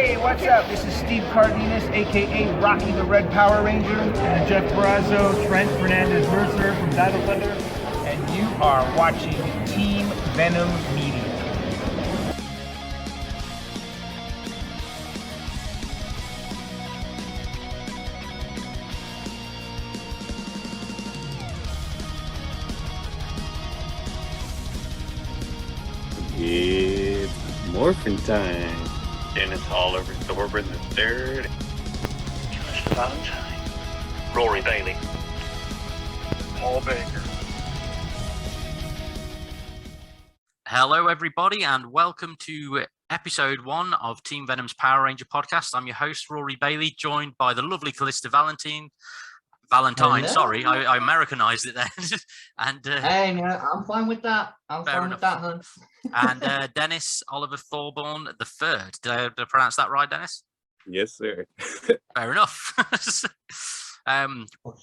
Hey, what's up? This is Steve Cardenas, aka Rocky the Red Power Ranger, and Jeff Barrazzo, Trent Fernandez Mercer from Battle Thunder, and you are watching Team Venom Media. It's morphin' time. Dennis Oliver, Thorburn the third. Calista Valentine. Rory Bailey. Paul Baker. Hello, everybody, and welcome to episode 1 of Team Venom's Power Ranger podcast. I'm your host, Rory Bailey, joined by the lovely Calista Valentine. Valentine, Hello. sorry, I Americanized it there. And hey, no, I'm fine with that. I'm fine enough. with that, hun. And Dennis Oliver Thorburn the third. Did I pronounce that right, Dennis? Yes, sir. Fair enough.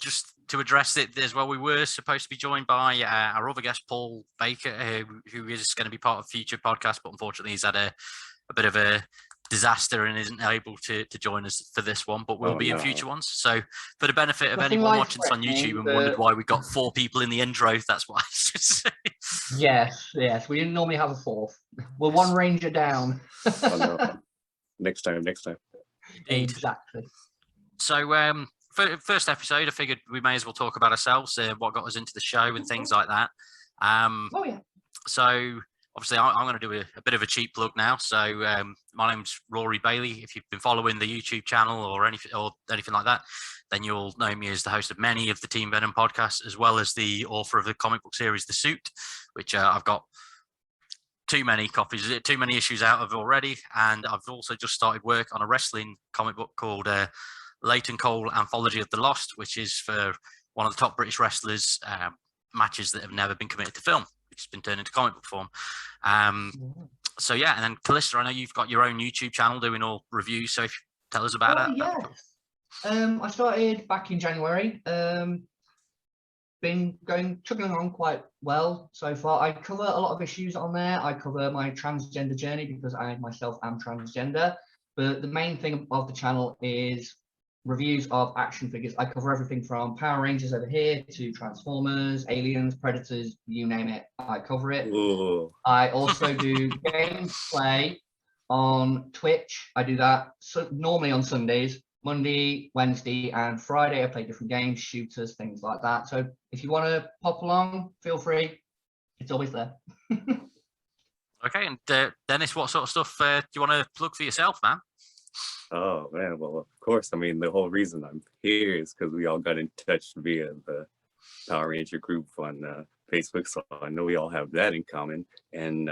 Just to address it as well, we were supposed to be joined by our other guest, Paul Baker, who is going to be part of future podcasts, but unfortunately he's had a bit of a disaster and isn't able to join us for this one, but will be in future ones. So for the benefit of anyone watching this on YouTube and wondered why we got 4 people in the intro, that's why. Yes, we didn't normally have a 4th. We're 1 ranger down. Oh, no. Next time. Indeed. Exactly. So for first episode, I figured we may as well talk about ourselves, what got us into the show and things like that. Oh yeah. So obviously, I'm going to do a bit of a cheap plug now. So my name's Rory Bailey. If you've been following the YouTube channel or anything like that, then you'll know me as the host of many of the Team Venom podcasts, as well as the author of the comic book series The Suit, which I've got too many issues out of already. And I've also just started work on a wrestling comic book called Leighton Cole Anthology of the Lost, which is for one of the top British wrestlers' matches that have never been committed to film, which has been turned into comic book form. So yeah, and then Calista, I know you've got your own YouTube channel doing all reviews, so if you tell us about that. Yes. Cool. I started back in January. Been chugging along quite well so far. I cover a lot of issues on there. I cover my transgender journey because I myself am transgender. But the main thing of the channel is reviews of action figures. I cover everything from Power Rangers over here to Transformers, Aliens, Predators, you name it, I cover it. Ooh. I also do gameplay on Twitch. I do that normally on Sundays, Monday, Wednesday, and Friday. I play different games, shooters, things like that. So if you want to pop along, feel free. It's always there. Okay, and Dennis, what sort of stuff do you want to plug for yourself, man? Oh man, well of course. I mean, the whole reason I'm here is because we all got in touch via the Power Ranger group on Facebook, so I know we all have that in common. And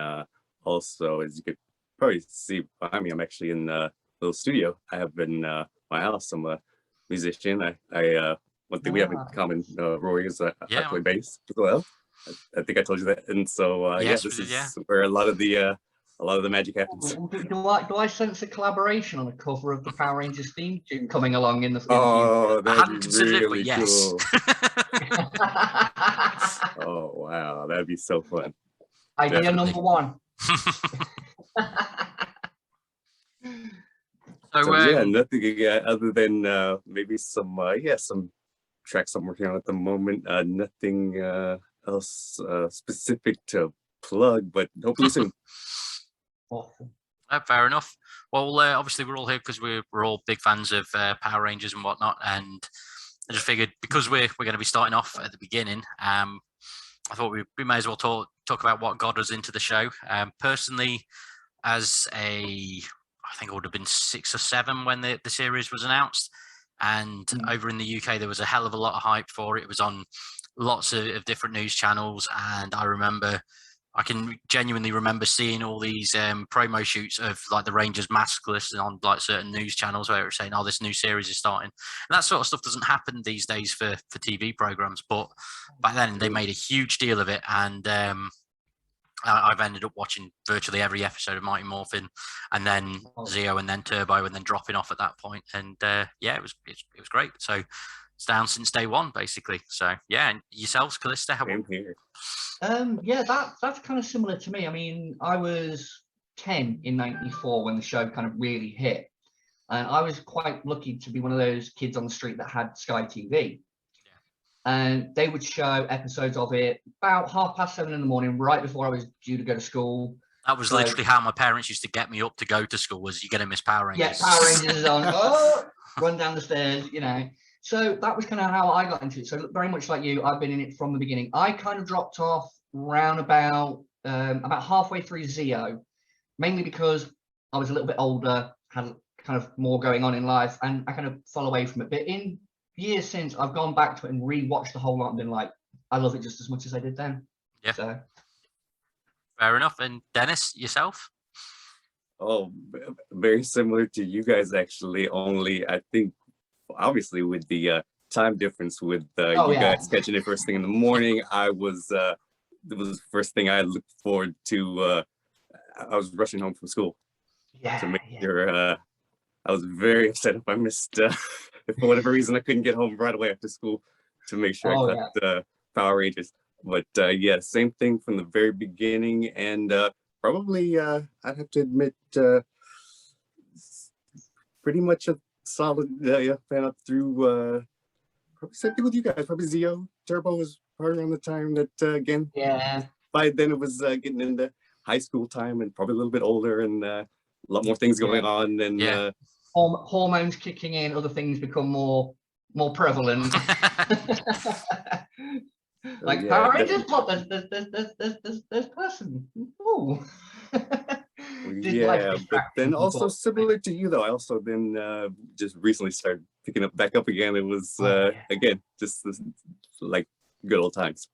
also, as you could probably see behind me, I'm actually in a little studio I have in my house. I'm a musician. I one thing we have in common, Rory, is I play bass as well. I think I told you that. And so this is where a lot of the magic happens. Do I sense a collaboration on a cover of the Power Rangers theme tune coming along in the Oh, I hadn't considered it, but yes. Cool. Oh wow, that'd be so fun. Idea number 1. So yeah, nothing other than maybe some tracks I'm working on at the moment. Nothing else specific to plug, but hopefully soon. Awesome. Fair enough. Well, obviously we're all here because we're all big fans of Power Rangers and whatnot, and I just figured because we're going to be starting off at the beginning, I thought we may as well talk about what got us into the show. Personally, as I think it would have been 6 or 7 when the series was announced, and over in the UK there was a hell of a lot of hype for it. It was on lots of different news channels, and I can genuinely remember seeing all these promo shoots of like the Rangers maskless and on like certain news channels where it was saying, "Oh, this new series is starting." And that sort of stuff doesn't happen these days for TV programs, but back then they made a huge deal of it, and I've ended up watching virtually every episode of Mighty Morphin, and then Zeo, and then Turbo, and then dropping off at that point. And it was great. So it's down since day one, basically. So yeah, and yourselves, Calista, how? Same here. That's kind of similar to me. I mean, I was 10 in '94 when the show kind of really hit. And I was quite lucky to be one of those kids on the street that had Sky TV. And they would show episodes of it about 7:30 in the morning, right before I was due to go to school. That was literally how my parents used to get me up to go to school, was you're going to miss Power Rangers. Yeah, Power Rangers is on. Oh, run down the stairs, So that was kind of how I got into it. So very much like you, I've been in it from the beginning. I kind of dropped off round about halfway through Zeo, mainly because I was a little bit older, had kind of more going on in life, and I kind of fell away from it. But in years since, I've gone back to it and rewatched the whole lot and been like, I love it just as much as I did then. Yeah. So. Fair enough. And Dennis, yourself? Oh, very similar to you guys, actually. Only I think, obviously, with the time difference, with guys catching it first thing in the morning, it was the first thing I looked forward to. I was rushing home from school to make sure. I was very upset if I missed, if for whatever reason I couldn't get home right away after school to make sure I got Power Rangers. But yeah, same thing from the very beginning, and probably I'd have to admit, pretty much a solid fan up through. Probably same thing with you guys. Probably Zeo Turbo was right around the time that again. Yeah. By then it was getting into high school time and probably a little bit older and a lot more things going on and hormones kicking in, other things become more prevalent. Like Power Rangers, what? There's person. Ooh. Yeah, but then also similar to you though, I also then just recently started picking up back up again. It was again just like good old times.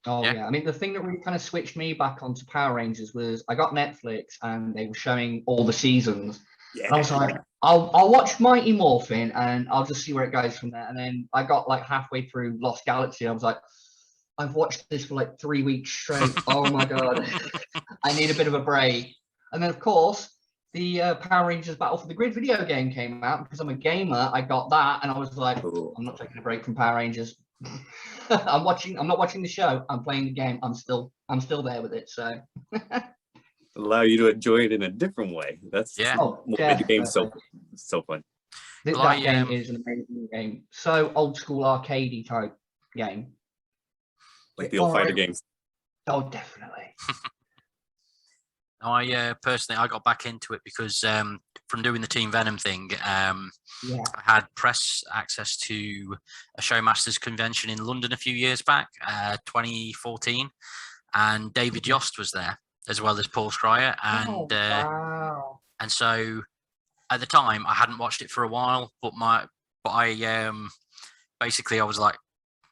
Oh yeah, I mean the thing that really kind of switched me back onto Power Rangers was I got Netflix and they were showing all the seasons. Yeah. And I was like, I'll watch Mighty Morphin and I'll just see where it goes from there. And then I got like halfway through Lost Galaxy. I was like, I've watched this for like 3 weeks straight. Oh my god, I need a bit of a break. And then of course the Power Rangers Battle for the Grid video game came out. Because I'm a gamer, I got that and I was like, I'm not taking a break from Power Rangers. I'm not watching the show, I'm playing the game. I'm still there with it. So allow you to enjoy it in a different way. That's what made the game so fun. That game is an amazing game. So old school arcadey type game. Like the old fighter games. Oh, definitely. I personally, I got back into it because from doing the Team Venom thing, I had press access to a Showmasters convention in London a few years back, 2014, and David Yost was there as well as Paul Schreier, and and so at the time I hadn't watched it for a while, but I basically I was like,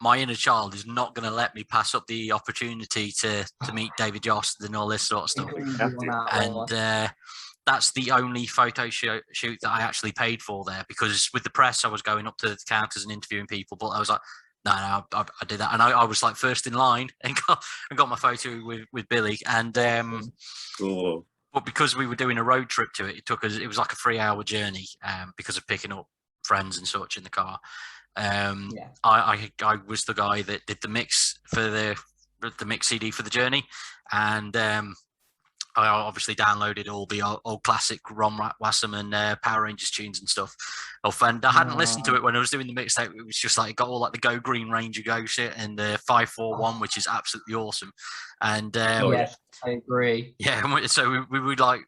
my inner child is not going to let me pass up the opportunity to meet David Yost and all this sort of stuff. And that's the only photo shoot that I actually paid for there, because with the press, I was going up to the counters and interviewing people, but I was like, no, I did that. And I was like first in line and got my photo with Billy. And cool. But because we were doing a road trip to it, it was like a 3-hour journey because of picking up friends and such in the car. I was the guy that did the mix for the mix CD for the journey, and I obviously downloaded all the old classic Ron Wasserman Power Rangers tunes and stuff off, and I hadn't listened to it when I was doing the mixtape. It was just like it got all like the Go Green Ranger Go shit and the 541, which is absolutely awesome. And yes, I agree. Yeah, so we would like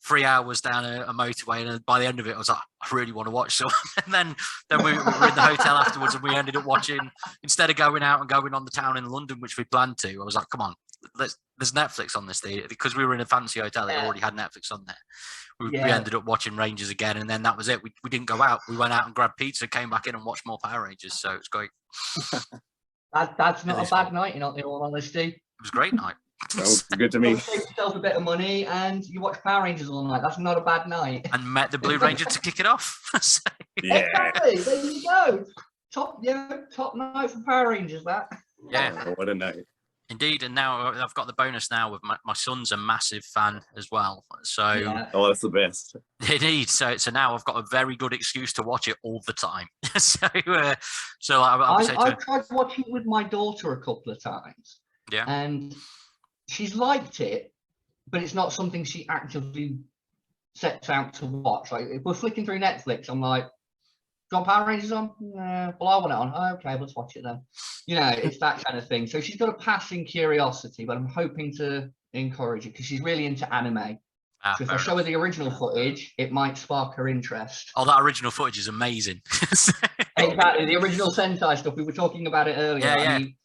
3 hours down a motorway, and by the end of it I was like, I really want to watch some. And then we were in the hotel afterwards, and we ended up watching, instead of going out and going on the town in London, which we planned to, I was like, come on, there's Netflix on this thing, because we were in a fancy hotel, it already had Netflix on there. We ended up watching Rangers again, and then that was it. We didn't go out, we went out and grabbed pizza, came back in and watched more Power Rangers, so it's great. That's not a bad night, in all honesty. It was a great night. Sounds good to me. You save yourself a bit of money and you watch Power Rangers all night. That's not a bad night. And met the Blue Ranger to kick it off. Exactly. There you go. Top night for Power Rangers. That. Yeah. Oh, what a night. Indeed, and now I've got the bonus now with my son's a massive fan as well. So oh, that's the best. Indeed. So now I've got a very good excuse to watch it all the time. I've tried watching it with my daughter a couple of times. Yeah. And she's liked it, but it's not something she actively sets out to watch. Like if we're flicking through Netflix, I'm like, "Do you want Power Rangers on? Well, I want it on. Oh, okay, let's watch it then." You know, it's that kind of thing. So she's got a passing curiosity, but I'm hoping to encourage it because she's really into anime. So if I show her the original footage, it might spark her interest. Oh, that original footage is amazing. Exactly, the original Sentai stuff. We were talking about it earlier. Yeah, yeah. I mean,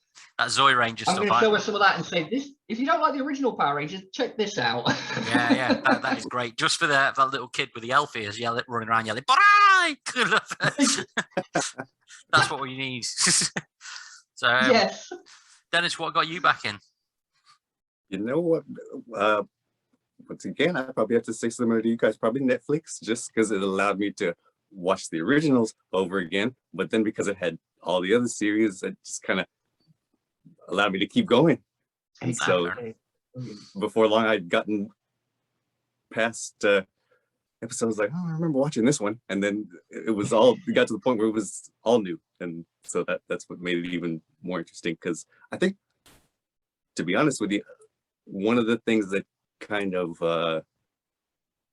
That Zoe Ranger I'm stuff. going to show her some of that and say, "This. If you don't like the original Power Rangers, check this out." Yeah, yeah, that is great. Just for that little kid with the elf ears running around yelling, "Bye!" That's what we need. So, Yes. Dennis, what got you back in? You know what? Once again, I probably have to say similar to you guys, probably Netflix, just because it allowed me to watch the originals over again. But then because it had all the other series, it just kind of allowed me to keep going. And so before long, I'd gotten past episodes like, "Oh, I remember watching this one." And then it got to the point where it was all new. And so that's what made it even more interesting. Because I think, to be honest with you, one of the things that kind of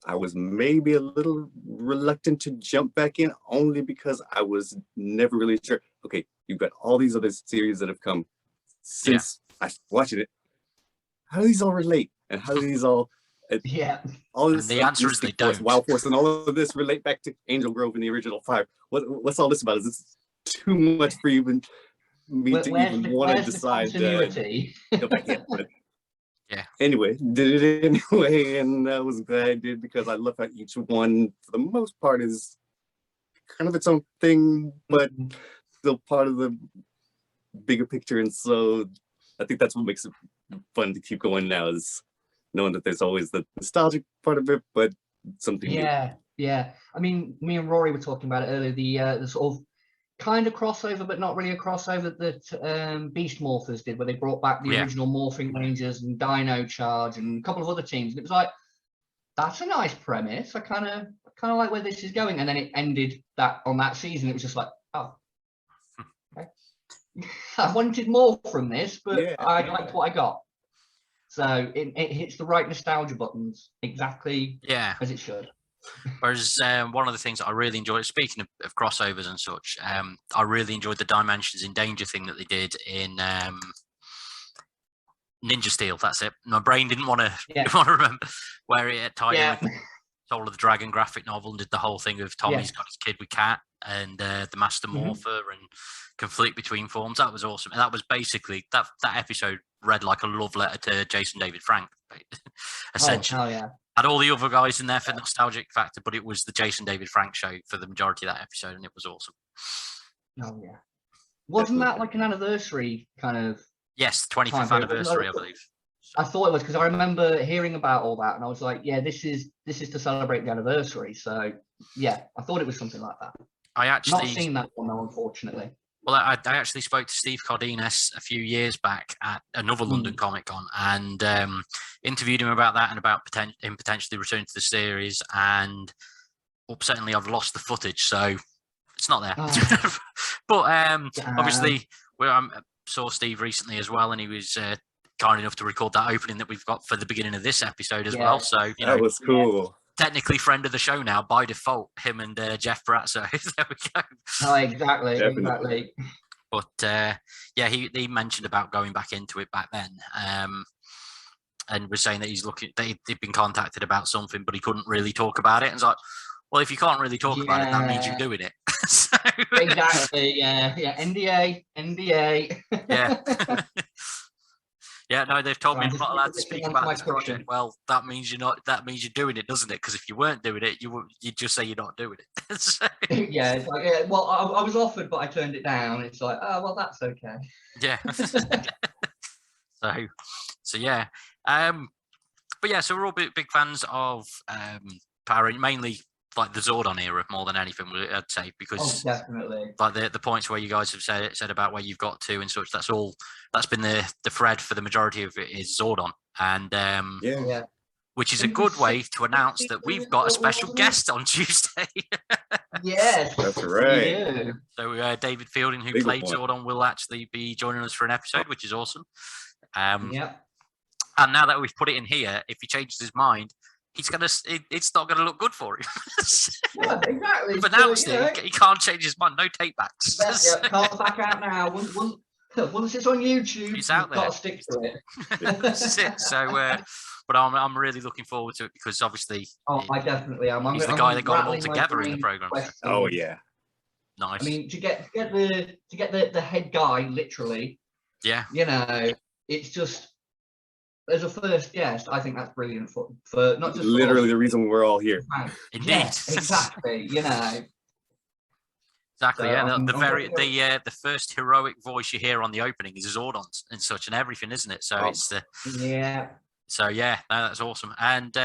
I was maybe a little reluctant to jump back in, only because I was never really sure. Okay, you've got all these other series that have come since I started watching it. How do these all relate? And how do these all all this, and the answer is they don't. Wild Force and all of this relate back to Angel Grove in the original 5. What's all this about? Is this too much for even me to even want to decide? Go back in. But yeah. Anyway, did it anyway, and I was glad I did, because I love how each one, for the most part, is kind of its own thing, but still part of the bigger picture. And so I think that's what makes it fun to keep going now, is knowing that there's always the nostalgic part of it, but something new. Yeah. I mean, me and Rory were talking about it earlier, the sort of kind of crossover, but not really a crossover, that Beast Morphers did, where they brought back the original Morphing Rangers and Dino Charge and a couple of other teams. And it was like, that's a nice premise. I kind of like where this is going. And then it ended on that season. It was just like, oh, okay. I wanted more from this, but I liked what I got. So it hits the right nostalgia buttons exactly as it should. Whereas one of the things that I really enjoyed, speaking of crossovers and such, I really enjoyed the Dimensions in Danger thing that they did in Ninja Steel. That's it. My brain didn't want to remember where it tied in with Soul of the Dragon graphic novel and did the whole thing of Tommy's got his kid with Cat and the Master Morpher and conflict between forms. That was awesome. And that was basically, that episode read like a love letter to Jason David Frank, essentially. Oh, yeah. Had all the other guys in there for nostalgic factor, but it was the Jason David Frank show for the majority of that episode, and it was awesome. Oh yeah, wasn't that like an anniversary kind of? Yes, 25th anniversary, I believe. I thought it was, because I remember hearing about all that, and I was like, yeah, this is to celebrate the anniversary. So yeah, I thought it was something like that. I actually not seen that one though, unfortunately. Well, I actually spoke to Steve Cardenas a few years back at another London Comic Con and interviewed him about that and about him potentially returning to the series. And upsettingly, I've lost the footage, so it's not there. Oh. But obviously, I saw Steve recently as well, and he was kind enough to record that opening that we've got for the beginning of this episode as well. So you know, that was cool. Technically friend of the show now by default, him and Jeff Pratt. So there we go. Oh, exactly. But he mentioned about going back into it back then, and was saying that he'd been contacted about something, but he couldn't really talk about it. And it's like, well, if you can't really talk about it, that means you're doing it. So, exactly. Yeah. NDA. Yeah. Yeah, no, they've told me I'm not allowed to speak about this project. Well, that means you're not. That means you're doing it, doesn't it? Because if you weren't doing it, you'd just say you're not doing it. So, yeah, it's like, well, I was offered, but I turned it down. It's like, oh, well, that's okay. Yeah. So yeah, but yeah, so we're all big fans of Power Rangers, mainly like the Zordon era more than anything, I'd say, because definitely like the points where you guys have said about where you've got to and such, that's been the thread for the majority of it is Zordon, and which is a good way to announce that we've got a special guest on Tuesday. Yes, that's right. So David Fielding, who played Zordon, will actually be joining us for an episode, which is awesome. And now that we've put it in here, if he changes his mind, it's not gonna look good for him. Yeah, exactly. We've So, announced you know, it. He can't change his mind. No take backs. yeah, can't back out now. Once it's on YouTube, It's out you've got there. to stick to it. That's it. So, but I'm really looking forward to it because obviously Oh, I definitely am. he's the I'm guy that got them all rattling my together in the brain program. questions. Oh yeah. Nice. I mean, to get the head guy, literally, yeah. you know, it's just as a first guest, I think that's brilliant for not just Literally for the reason we're all here. Indeed. Yeah, exactly. You know. Exactly. So Yeah. I'm The first heroic voice you hear on the opening is Zordon's and such and everything, isn't it? So it's the yeah. So yeah, no, that's awesome. And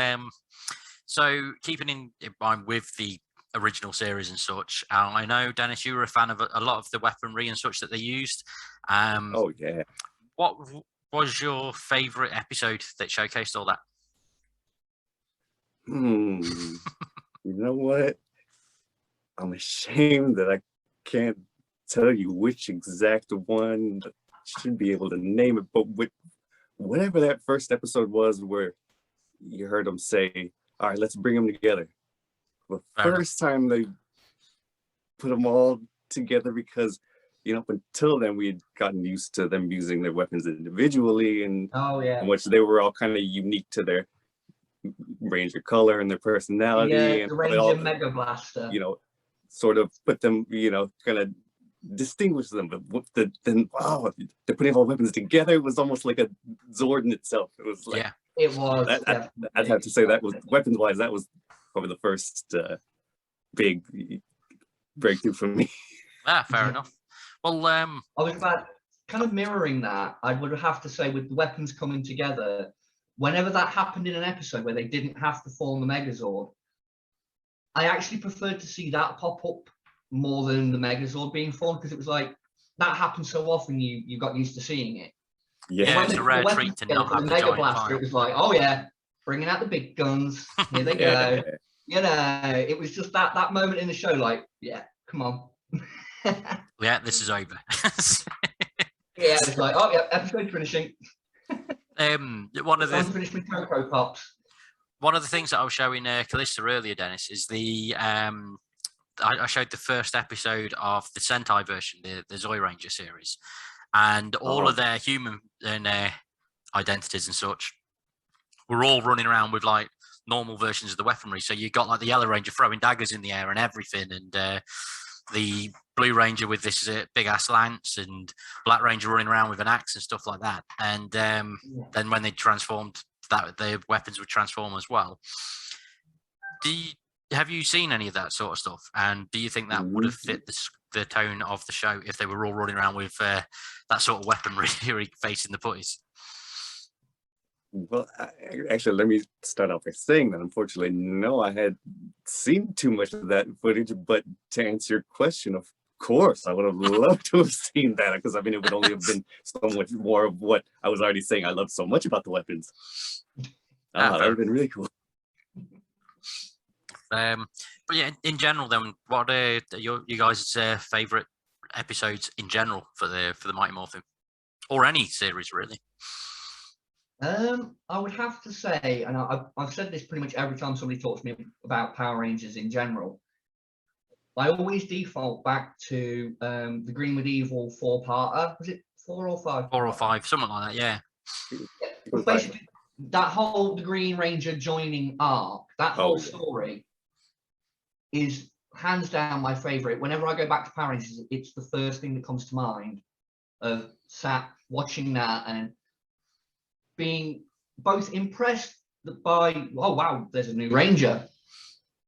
so keeping in mind with the original series and such, I know Dennis, you were a fan of a lot of the weaponry and such that they used. Oh yeah. What was your favorite episode that showcased all that? You know what? I'm ashamed that I can't tell you which exact one. Should be able to name it, but whatever that first episode was where you heard them say, all right, let's bring them together. The first time they put them all together, because up until then we had gotten used to them using their weapons individually, and in which they were all kind of unique to their Ranger color and their personality. Yeah, and the Ranger all, Mega Blaster. Sort of put them, kind of distinguish them. But then wow, they're putting all weapons together. It was almost like a Zord in itself. It was like, it was. I'd have to say that was weapons wise. That was probably the first big breakthrough for me. Fair enough. Well, I was about kind of mirroring that. I would have to say with the weapons coming together, whenever that happened in an episode where they didn't have to form the Megazord, I actually preferred to see that pop up more than the Megazord being formed, because it was like that happened so often you got used to seeing it. Yeah, it's a rare treat to not have the Mega giant Blaster. file. It was like, oh yeah, bringing out the big guns. Here they go. It was just that moment in the show, like, yeah, come on. Yeah, this is over. Yeah, it's like, oh yeah, episode finishing. One of the Pops. One of the things that I was showing Calista earlier, Dennis, is the I showed the first episode of the Sentai version, the Zoi Ranger series, and all of their human and identities and such were all running around with like normal versions of the weaponry. So you got like the Yellow Ranger throwing daggers in the air and everything, and the Blue Ranger with this big ass lance, and Black Ranger running around with an axe and stuff like that. And then when they transformed, that the weapons would transform as well. Have you seen any of that sort of stuff? And do you think that would have fit the tone of the show if they were all running around with that sort of weaponry facing the putties? Well, actually, let me start off by saying that unfortunately, no, I had seen too much of that footage. But to answer your question, of course, I would have loved to have seen that, because I mean, it would only have been so much more of what I was already saying. I love so much about the weapons. That would have been really cool. But yeah, in general, then, what are you guys' favorite episodes in general for the Mighty Morphin, or any series really? I would have to say, and I've said this pretty much every time somebody talks to me about Power Rangers in general, I always default back to the Green with Evil 4-parter. Was it 4 or 5? 4 or 5, something like that, yeah. Basically, that whole the Green Ranger joining arc, that whole story is hands down my favorite. Whenever I go back to Power Rangers, it's the first thing that comes to mind of sat watching that and being both impressed by, oh wow, there's a new Ranger,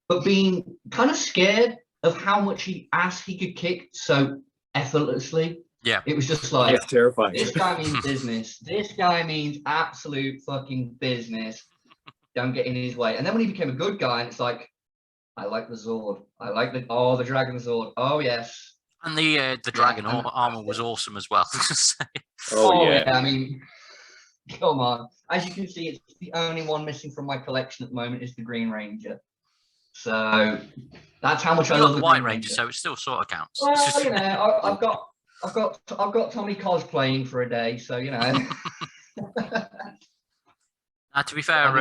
but being kind of scared of how much ass he could kick so effortlessly. Yeah, it was just like, it's terrifying. This guy means business. This guy means absolute fucking business. Don't get in his way. And then when he became a good guy, and it's like, I like the Zord. I like the Dragon Zord. Oh yes. And the dragon armor was awesome as well. Yeah. I mean, come on. As you can see, it's the only one missing from my collection at the moment is the Green Ranger. So that's how much I love the White Ranger. So it still sort of counts. Well, you know, I've got Tommy cosplaying for a day, so you know. To be fair,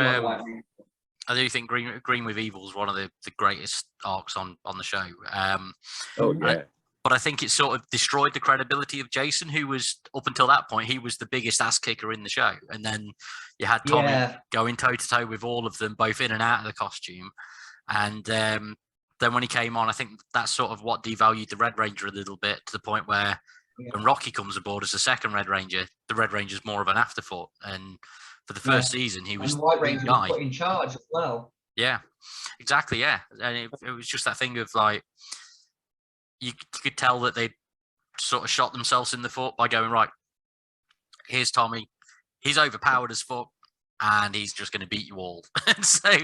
I do think Green with Evil is one of the greatest arcs on the show. Oh yeah. But I think it sort of destroyed the credibility of Jason, who was, up until that point, he was the biggest ass kicker in the show. And then you had Tommy going toe to toe with all of them, both in and out of the costume. And then when he came on, I think that's sort of what devalued the Red Ranger a little bit, to the point where when Rocky comes aboard as the second Red Ranger, the Red Ranger's more of an afterthought. And for the first season, he was and the White the Ranger guy. was put in charge as well. Yeah, exactly. Yeah, and it was just that thing of like, you could tell that they sort of shot themselves in the foot by going, right, here's Tommy, he's overpowered as fuck, and he's just going to beat you all. And so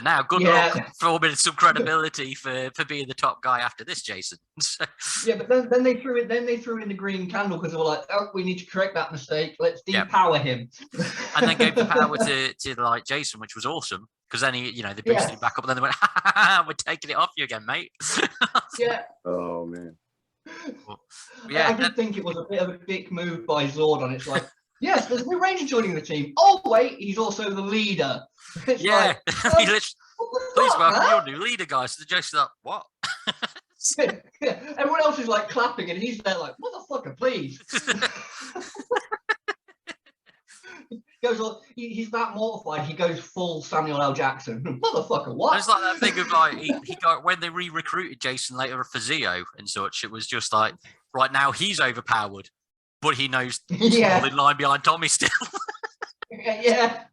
now good luck forming some credibility for being the top guy after this, Jason. Yeah, but then they threw in the green candle because they were like, oh, we need to correct that mistake. Let's depower him. And then gave the power to like Jason, which was awesome. Because then they boosted him back up, and then they went, we're taking it off you again, mate. Yeah. Oh man. I did think it was a bit of a dick move by Zordon. It's like, yes, there's a new Ranger joining the team. Oh wait, he's also the leader. It's like, please welcome your new leader, guys. So the Jason's like, what? Everyone else is like clapping, and he's there like, motherfucker, please. He's that mortified. He goes full Samuel L. Jackson. Motherfucker, what? It's like that thing of like he got, when they re-recruited Jason later for Zeo and such. It was just like, right now he's overpowered, but he knows he's in line behind Tommy still. Yeah.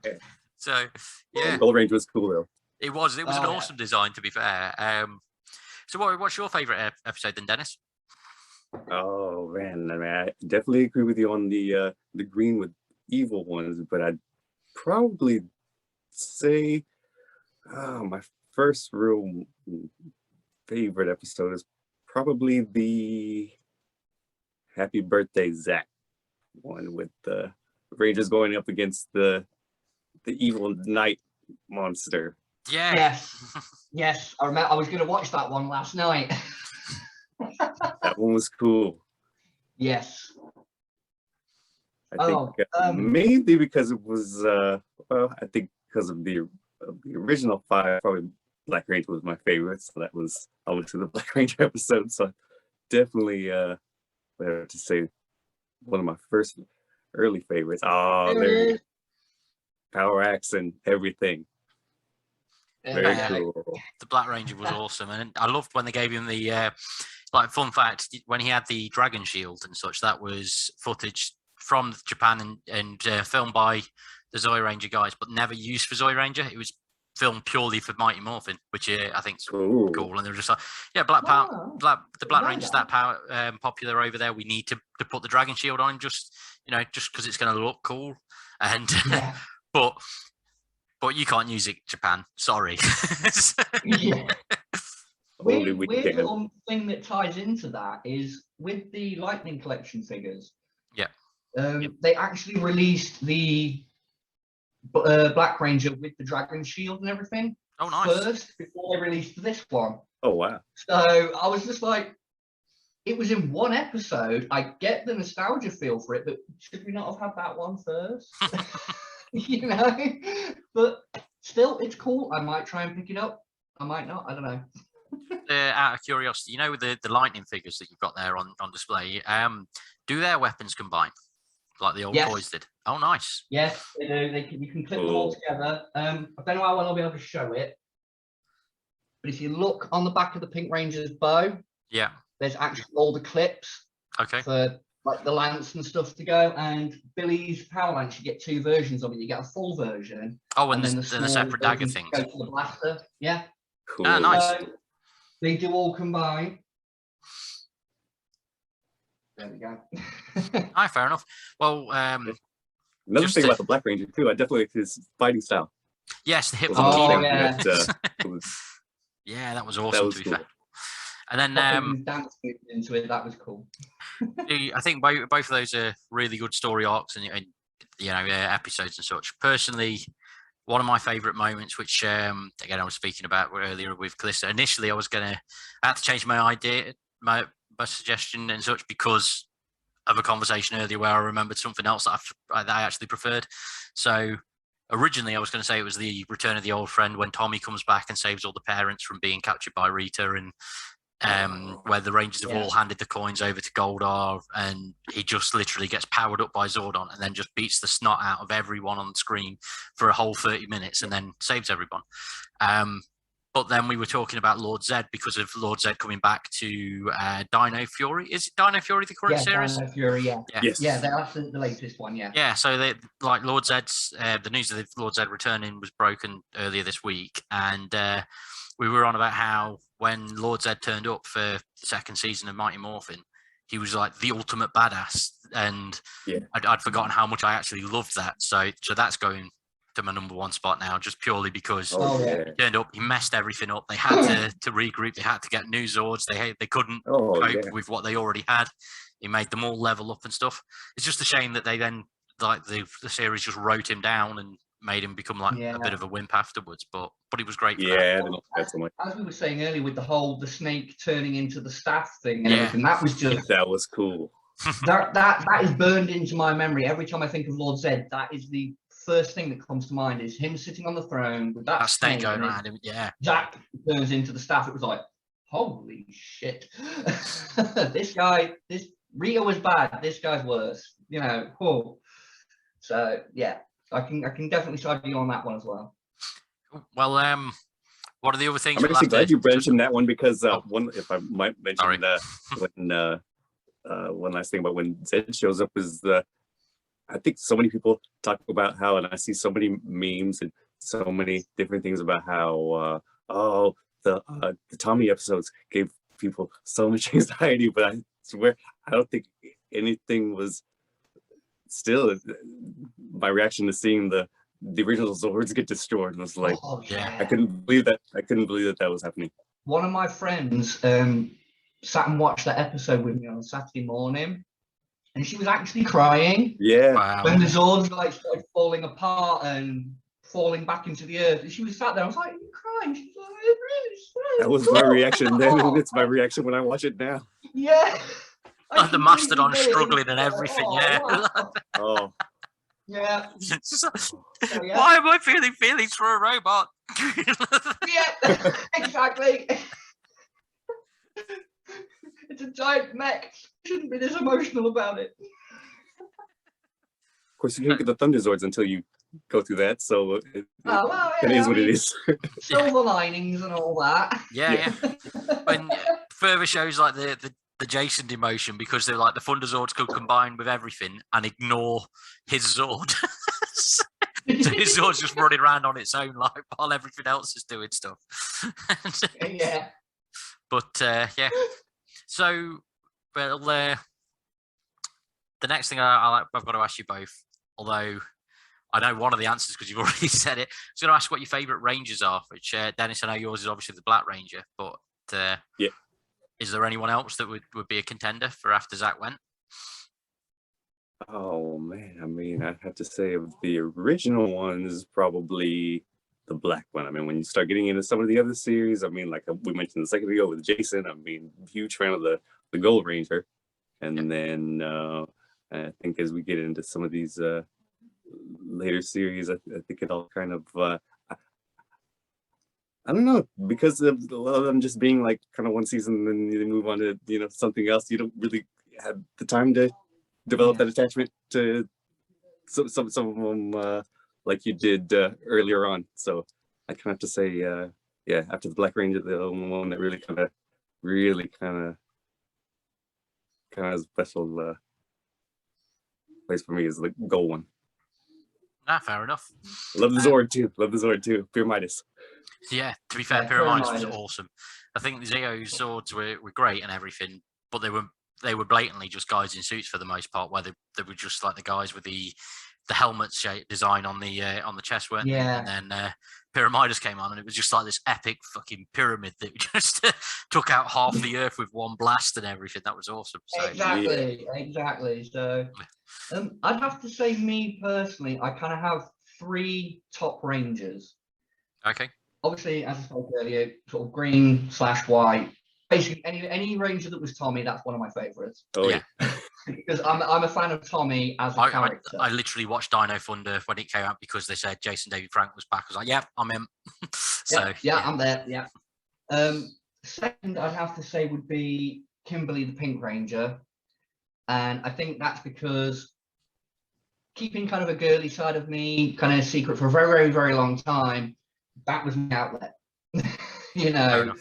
So yeah, Gold Ranger was cool though. It was an awesome design, to be fair. So what's your favorite episode then, Dennis? Oh man, I mean, I definitely agree with you on the Green with Evil ones, but I'd probably say my first real favorite episode is probably the Happy Birthday Zach one, with the Rangers going up against the evil night monster. Yes. I remember I was going to watch that one last night. That one was cool. Yes. I think mainly because it was I think because of the original 5, probably Black Ranger was my favorite, so that was obviously the Black Ranger episode. So definitely better to say one of my first early favorites. Oh, there you go. Power Axe and everything. Very cool. The Black Ranger was awesome, and I loved when they gave him the like, fun fact, when he had the dragon shield and such. That was footage from Japan and filmed by the Zoe Ranger guys, but never used for Zoe Ranger. It was filmed purely for Mighty Morphin, which I think is cool. And they were just like, yeah, the Black Ranger's that popular over there. We need to put the dragon shield on him, just because it's going to look cool. And but you can't use it, Japan. Sorry. Weird little thing that ties into that is with the Lightning Collection figures. Yeah. They actually released the Black Ranger with the Dragon Shield and everything. Oh, nice. First, before they released this one. Oh, wow. So I was just like, it was in one episode. I get the nostalgia feel for it, but should we not have had that one first? But still, it's cool. I might try and pick it up. I might not. I don't know. Out of curiosity, the lightning figures that you've got there on display, do their weapons combine like the old toys did? Oh, nice. Yes, they do. You can clip them all together. I don't know how well I'll be able to show it, but if you look on the back of the Pink Ranger's bow, there's actually all the clips for like the lance and stuff to go. And Billy's power lance, you get 2 versions of it. You get a full version. Oh, and then the separate dagger things. Go to the blaster. Yeah. Cool. Ah, nice. They do all combine. There we go. Aye, fair enough. Well, another thing about the Black Ranger too, I definitely like his fighting style. Yes, the hip yeah, that was awesome, to be fair. And then dance into it, that was cool. I think both of those are really good story arcs and episodes and such. Personally, one of my favorite moments, which again I was speaking about earlier with Calista. Initially, I had to change my idea, my suggestion and such, because of a conversation earlier where I remembered something else that I actually preferred. So originally I was going to say it was the Return of the Old Friend when Tommy comes back and saves all the parents from being captured by Rita, and where the Rangers have all handed the coins over to Goldar, and he just literally gets powered up by Zordon and then just beats the snot out of everyone on the screen for a whole 30 minutes and then saves everyone. But then we were talking about Lord Zedd because of Lord Zedd coming back to Dino Fury. Is it Dino Fury the current series? Dino Fury, yeah. Yes. Yeah, that's the latest one, yeah. Yeah, so they, like Lord Zedd's, the news of Lord Zedd returning was broken earlier this week, and we were on about how when Lord Zedd turned up for the second season of Mighty Morphin, he was like the ultimate badass, and I'd forgotten how much I actually loved that. So that's going to my #1 spot now, just purely because he turned up, he messed everything up. They had to regroup, they had to get new Zords. They couldn't cope with what they already had. He made them all level up and stuff. It's just a shame that they then, like, the series just wrote him down and made him become like a bit of a wimp afterwards. But it was great. As we were saying earlier, with the snake turning into the staff thing and everything, that was just that was cool. that is burned into my memory. Every time I think of Lord Zedd, that is the first thing that comes to mind, is him sitting on the throne with that snake going around him. Yeah, Jack turns into the staff. It was like, holy shit. this Rio was bad, this guy's worse, you know. Cool. So yeah, I can definitely side you on that one as well. Well, what are the other things? I'm actually glad you mentioned that one, because one, if I might mention when one last thing about when Zedd shows up is I think so many people talk about how, and I see so many memes and so many different things about how the Tommy episodes gave people so much anxiety, but I swear I don't think anything was. Still, my reaction to seeing the original Zords get destroyed was like, I couldn't believe that. I couldn't believe that was happening. One of my friends sat and watched that episode with me on Saturday morning, and she was actually crying. Yeah. Wow. When the Zords started falling apart and falling back into the earth, and she was sat there. I was like, "Are you crying?" She's like, "I'm really sad." That was my reaction then, and it's my reaction when I watch it now. Yeah. The Mastodon struggling and everything. Oh. Yeah. Why am I feeling feelings for a robot? Yeah, exactly. It's a giant mech. Shouldn't be this emotional about it. Of course, you can't get the Thunder Zords until you go through that, so it is what it is. Silver linings and all that. Yeah. When further shows like the Jason demotion, because they're like the Thunder Zords could combine with everything and ignore his Zord. So his Zord's just running around on its own, like, while everything else is doing stuff. Yeah. But yeah. So, well, the next thing I've got to ask you both, although I know one of the answers because you've already said it. I was going to ask what your favourite Rangers are, which Dennis, I know yours is obviously the Black Ranger, but is there anyone else that would be a contender for after Zach went? Oh man, I mean, I'd have to say of the original ones, probably the Black one. I mean, when you start getting into some of the other series, I mean, like we mentioned a second ago with Jason, I mean, huge fan of the Gold Ranger. And then I think as we get into some of these later series, I think it all kind of I don't know, because of a lot of them just being like kind of one season and then you move on to something else. You don't really have the time to develop that attachment to some of them like you did earlier on. So I kind of have to say, after the Black Ranger, the only one that really kind of a special place for me is the gold one. Fair enough. Love the Zord too. Pure Midas. Yeah, to be fair, Pyramids was awesome. I think the Zeo's Zords were great and everything, but they were blatantly just guys in suits for the most part, where they were just like the guys with the helmet shape design on the chest, weren't they? And then Pyramidas came on, and it was just like this epic fucking pyramid that just took out half the earth with one blast and everything. That was awesome. So, exactly. So I'd have to say, me personally, I kind of have 3 top Rangers. Okay. Obviously, as I spoke earlier, sort of green/white. Basically, any Ranger that was Tommy, that's one of my favourites. Oh yeah. because I'm a fan of Tommy as a character. I literally watched Dino Thunder when it came out because they said Jason David Frank was back. I was like, yeah, I'm in. So yeah, I'm there. Yeah. Second, I'd have to say would be Kimberly the Pink Ranger, and I think that's because keeping kind of a girly side of me kind of secret for a very, very, very long time, that was my outlet. You know,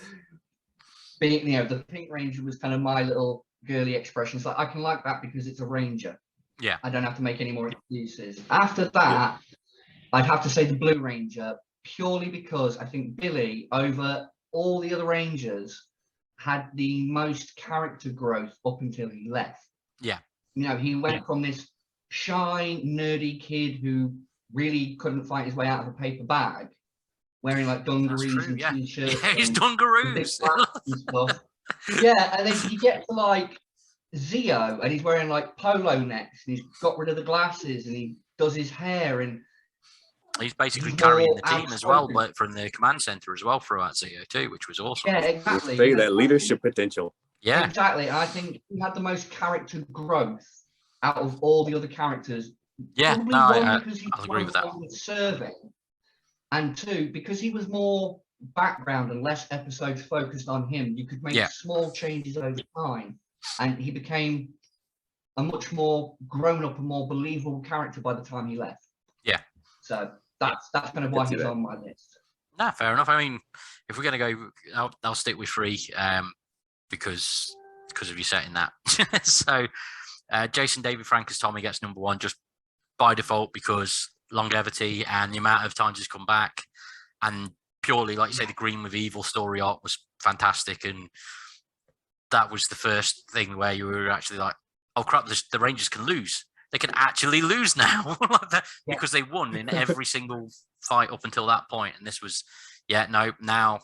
being, you know, the Pink Ranger was kind of my little girly expression. So I can like that because it's a ranger. Yeah. I don't have to make any more excuses. After that, I'd have to say the Blue Ranger, purely because I think Billy, over all the other Rangers, had the most character growth up until he left. Yeah. You know, he went from this shy, nerdy kid who really couldn't fight his way out of a paper bag, wearing like dungarees and t-shirts. Yeah, he's dungaroos. And stuff. Yeah, and then you get to like Zeo, and he's wearing like polo necks, and he's got rid of the glasses, and he does his hair, and he's basically he's carrying the more team as well, outspoken. but from the command center as well throughout Zeo too, which was awesome. Yeah, exactly. Say You know, that leadership potential. Yeah, exactly. I think he had the most character growth out of all the other characters. yeah. Probably No, one, I because he I'll agree with that. was serving, and two, because he was more background and less episodes focused on him. You could make small changes over time, and he became a much more grown up and more believable character by the time he left. Yeah. So that's kind of why he's on my list. Nah, fair enough. I mean, if we're gonna go, I'll stick with 3 because of you setting that. So Jason David Frank as Tommy gets number 1 just by default because longevity and the amount of times he's come back, and purely like you say, the Green with Evil story arc was fantastic, and that was the first thing where you were actually like, oh crap, the Rangers can lose. They can actually lose now because they won in every single fight up until that point. And this was, now,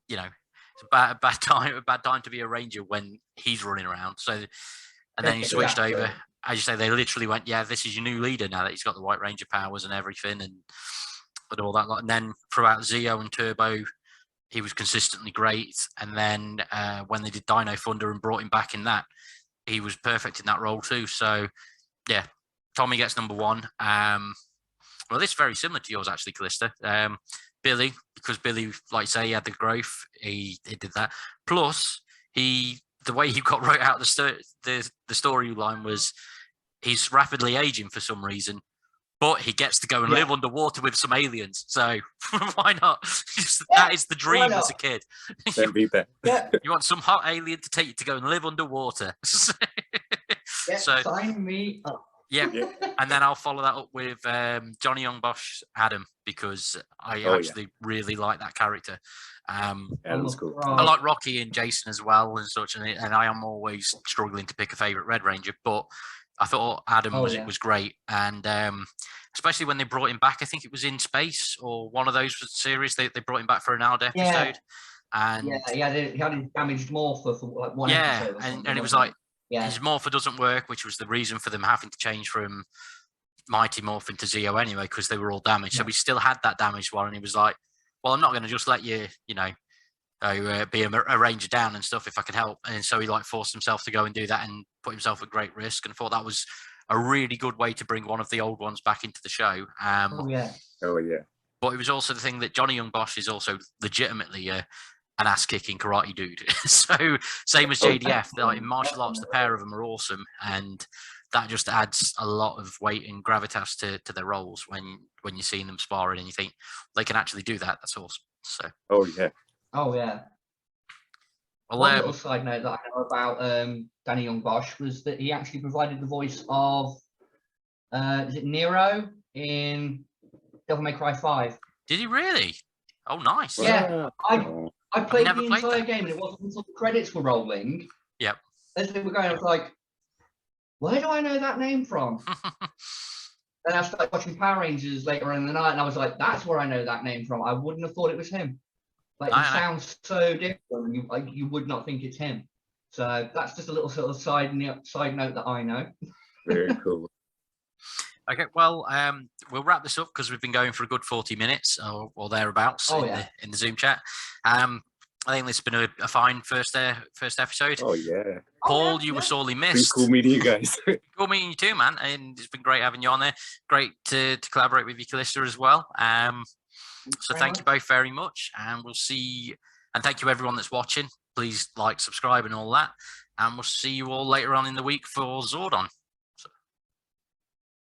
you know, it's a bad time to be a Ranger when he's running around. So, and then he switched over. As you say, they literally went, this is your new leader now that he's got the White Ranger powers and everything and all that. And then throughout Zeo and Turbo, he was consistently great. And then when they did Dino Thunder and brought him back in that, he was perfect in that role too. So, yeah, Tommy gets number 1. Well, this is very similar to yours, actually, Calista. Billy, because Billy, like you say, he had the growth. He did that. Plus, the way he got right out the storyline was he's rapidly aging for some reason, but he gets to go and live underwater with some aliens. So why not? That is the dream as a kid. You want some hot alien to take you to go and live underwater. So sign me up. Yeah, and then I'll follow that up with Johnny Young Bosch Adam, because I actually really like that character. Adam's cool. I like Rocky and Jason as well and such, and I am always struggling to pick a favorite Red Ranger, but I thought Adam was great, and especially when they brought him back. I think it was In Space or one of those series. They brought him back for an hour episode, and he had his damaged morpher for like one episode. And it was like. His morpher doesn't work, which was the reason for them having to change from Mighty Morphin to Zeo anyway, because they were all damaged. So we still had that damaged one, and he was like, well, I'm not going to just let you, be a Ranger down and stuff if I can help. And so he like forced himself to go and do that and put himself at great risk, and thought that was a really good way to bring one of the old ones back into the show. But it was also the thing that Johnny Young Bosch is also legitimately an ass-kicking karate dude. So same as JDF, like in martial arts, the pair of them are awesome, and that just adds a lot of weight and gravitas to their roles when you're seeing them sparring and you think they can actually do that. That's awesome. So Well, one little side note that I know about Danny Young Bosch was that he actually provided the voice of is it Nero in Devil May Cry 5. Did he really? Oh, nice. Yeah, I played the entire game, and it wasn't until the credits were rolling. Yep. As they were going, I was like, where do I know that name from? Then I started watching Power Rangers later in the night, and I was like, that's where I know that name from. I wouldn't have thought it was him. Like, he sounds so different, you would not think it's him. So that's just a little sort of side note that I know. Very cool. Okay, well, we'll wrap this up because we've been going for a good 40 minutes or thereabouts in the Zoom chat. I think this has been a fine first episode. Paul, you were sorely Pretty missed. cool meeting you guys. Cool meeting you too, man. And it's been great having you on there. Great to collaborate with you, Calista, as well. So thank you both very much, and we'll see. And thank you everyone that's watching. Please like, subscribe, and all that. And we'll see you all later on in the week for Zordon.